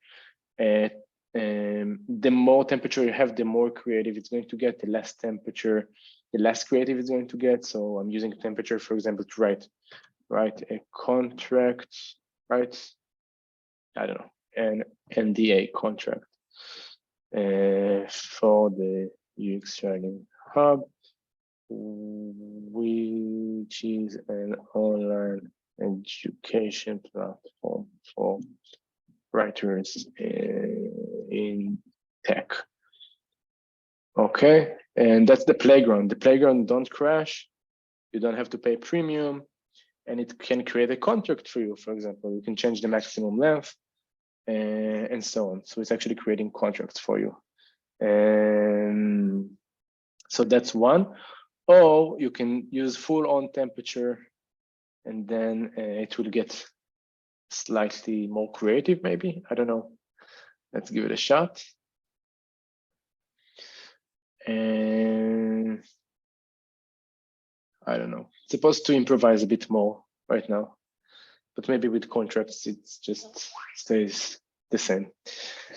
The more temperature you have, the more creative it's going to get. The less temperature, the less creative it's going to get. So I'm using temperature, for example, to write a contract, right? I don't know, an NDA contract for the UX Writing Hub, which is an online education platform for writers in tech. Okay, and that's the Playground. The Playground don't crash. You don't have to pay premium. and it can create a contract for you. For example, you can change the maximum length and so on. So it's actually creating contracts for you. And so that's one. Or you can use full on temperature, and then it will get slightly more creative, maybe. I don't know. Let's give it a shot. And I don't know. It's supposed to improvise a bit more right now, but maybe with contracts, it just stays the same.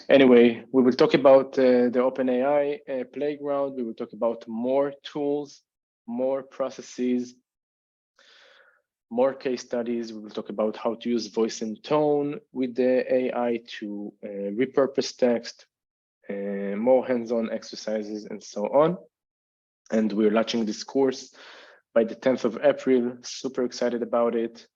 Anyway, we will talk about the OpenAI playground. We will talk about more tools, more processes, more case studies. We will talk about how to use voice and tone with the AI to repurpose text, more hands-on exercises, and so on. And we're launching this course by the 10th of April. Super excited about it.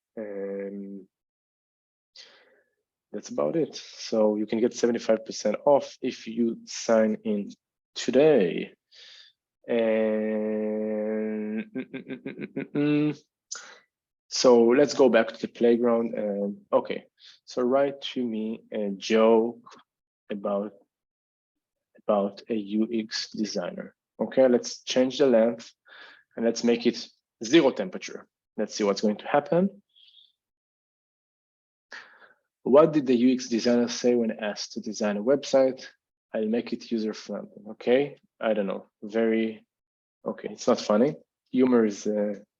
That's about it. So you can get 75% off if you sign in today. And so let's go back to the playground. Okay, so write to me a joke about a UX designer. Okay, let's change the length and let's make it 0 temperature. Let's see what's going to happen. What did the UX designer say when asked to design a website? I'll make it user-friendly. Okay, I don't know. Okay, it's not funny. Humor is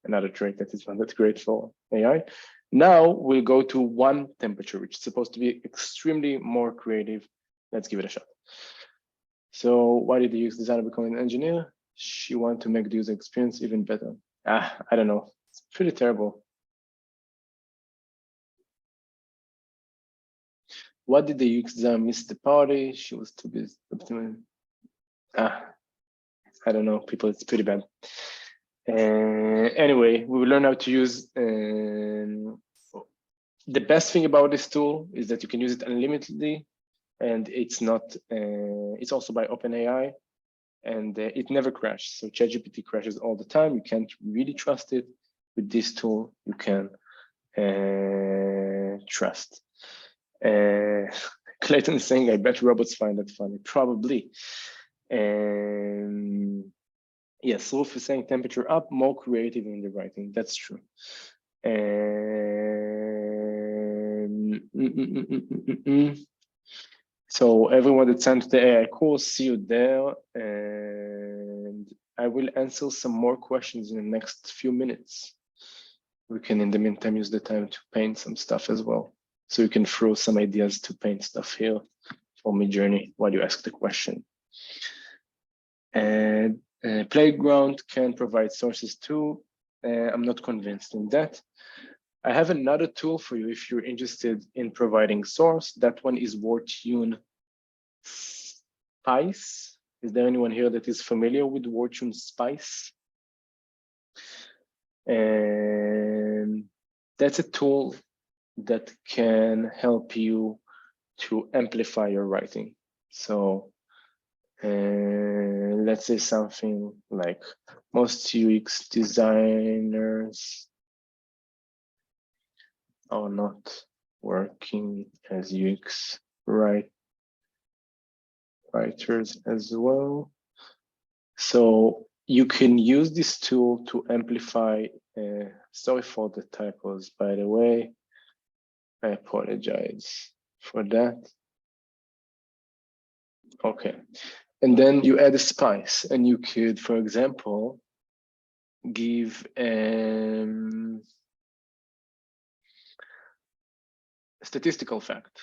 another trait that is not that great for AI. Now we'll go to 1 temperature, which is supposed to be extremely more creative. Let's give it a shot. So why did the UX designer become an engineer? She wanted to make the user experience even better. I don't know. It's pretty terrible. What did the UX designer miss the party? She was too busy. I don't know, people, it's pretty bad. Anyway, we will learn how to use. The best thing about this tool is that you can use it unlimitedly, and it's not. It's also by OpenAI, and it never crashes. So ChatGPT crashes all the time. You can't really trust it. With this tool, you can trust. Clayton is saying, I bet robots find that funny. Probably. Yes, Wolf is saying temperature up, more creative in the writing. That's true. So everyone that signed the AI course, see you there. And I will answer some more questions in the next few minutes. We can, in the meantime, use the time to paint some stuff as well. So you can throw some ideas to paint stuff here for Midjourney while you ask the question. And Playground can provide sources too. I'm not convinced in that. I have another tool for you if you're interested in providing source. That one is WordTune Spice. Is there anyone here that is familiar with WordTune Spice? And that's a tool that can help you to amplify your writing. So let's say something like most UX designers are not working as UX writers as well. So you can use this tool to amplify. Sorry for the typos, by the way. I apologize for that. Okay. And then you add a spice, and you could, for example, give a statistical fact.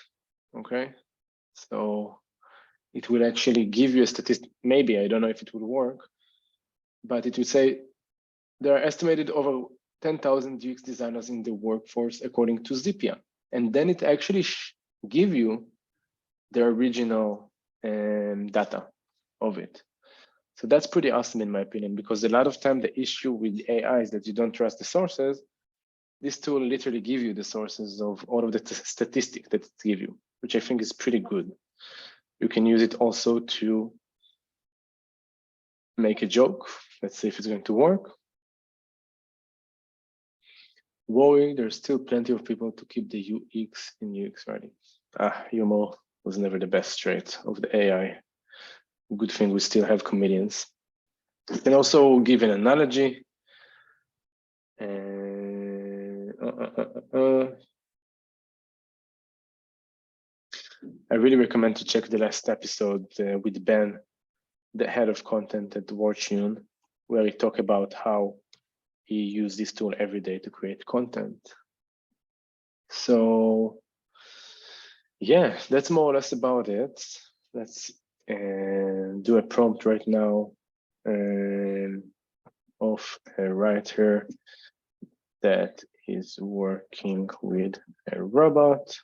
Okay. So it will actually give you a statistic. Maybe, I don't know if it will work, but it will say there are estimated over 10,000 UX designers in the workforce according to Zipia. And then it actually give you the original data of it. So that's pretty awesome in my opinion, because a lot of time the issue with AI is that you don't trust the sources. This tool literally give you the sources of all of the statistics that it give you, which I think is pretty good. You can use it also to make a joke. Let's see if it's going to work. worry, there's still plenty of people to keep the UX in UX writing. Humor was never the best trait of the AI. Good thing we still have comedians. You can also give an analogy. I really recommend to check the last episode with Ben, the head of content at WordTune, where he talked about how he used this tool every day to create content. So yeah, that's more or less about it. Let's do a prompt right now of a writer that is working with a robot.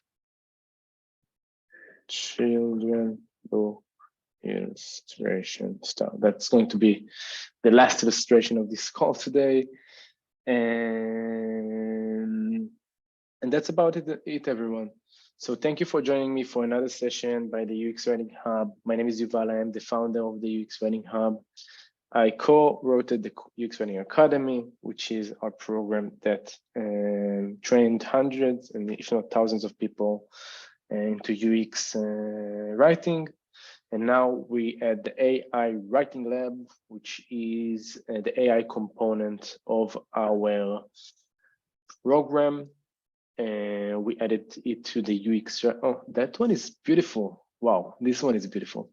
Children book illustration style. That's going to be the last illustration of this call today. And that's about it, everyone. So thank you for joining me for another session by the UX Writing Hub. My name is Yuval. I am the founder of the UX Writing Hub. I co-wrote the UX Writing Academy, which is our program that trained hundreds and if not thousands of people into UX writing. And now we add the AI Writing Lab, which is the AI component of our program. And we added it to the UX. Oh, that one is beautiful. Wow, this one is beautiful.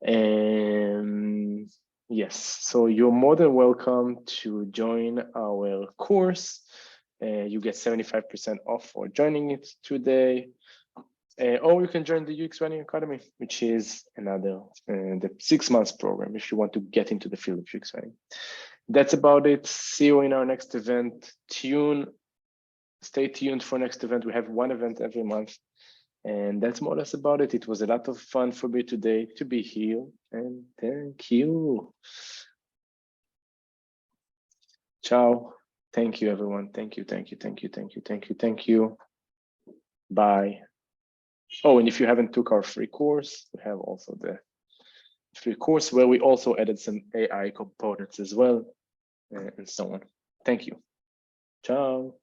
And yes, so you're more than welcome to join our course. You get 75% off for joining it today. Or you can join the UX Writing Academy, which is another the 6 months program if you want to get into the field of UX writing. That's about it. See you in our next event. Stay tuned for next event. We have one event every month. And that's more or less about it. It was a lot of fun for me today to be here. And thank you. Ciao. Thank you, everyone. Thank you, thank you, thank you, thank you, thank you, thank you. Bye. Oh, and if you haven't took our free course, we have also the free course where we also added some AI components as well, and so on. Thank you. Ciao.